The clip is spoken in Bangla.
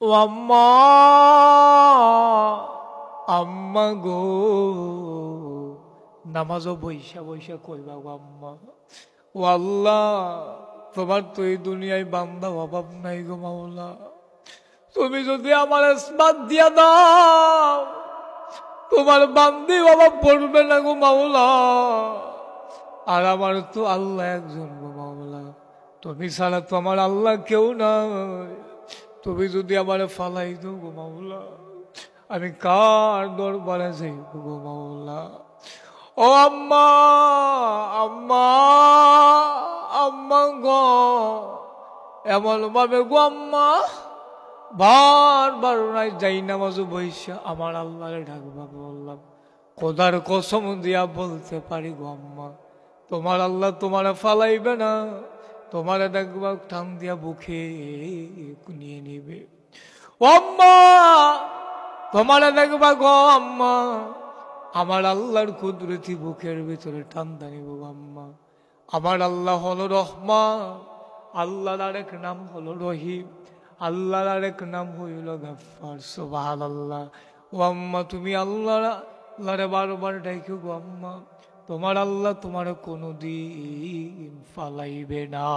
ও আম্মা, আম্মা গো, নামাজও বৈশা বৈশা কইবা গো আম্মা। ও আল্লাহ, তোমার তো এই দুনিয়ায় বান্দা অভাব নাই গো মাওলা। তুমি যদি আমার ইসমাত দিয়া দাও, তোমার বান্দি অভাব পড়বে না গো মাওলা। আর আমার তো আল্লাহ একজন গো মাওলা, তুমি ছাড়া তো আমার আল্লাহ কেউ নাই। তুমি যদি আমার ফালাই দো গো মাওলা, আমি কার দরবারে যাইব গো মাওলা। ও আম্মা, আম্মা, আম্মা গো, এমন ভাবে গো আম্মা বারবার নাই যাই নামাজ বৈশা আমার আল্লাহরে ডাকবা বললাম। খোদার কসম দিয়া বলতে পারি গো আম্মা, তোমার আল্লাহ তোমার ফালাইবে না, তোমার দেখবা টান দিয়া বুকে নিয়ে নিবে। ও আম্মা, তোমার দেখবা গো আম্মা, আমার আল্লাহর কুদরতি বুকের ভিতরে টান দানিব আম্মা। আমার আল্লাহ হলো রহমান, আল্লাহর আরেক নাম হলো রহিম, আল্লাহর আরেক নাম হইল গাফফার। সুবহানাল্লাহ। ও আম্মা, তুমি আল্লাহরে বারবার ডাইকো গো আম্মা, তোমার আল্লাহ তোমার কোনোদিন ফালাইবে না।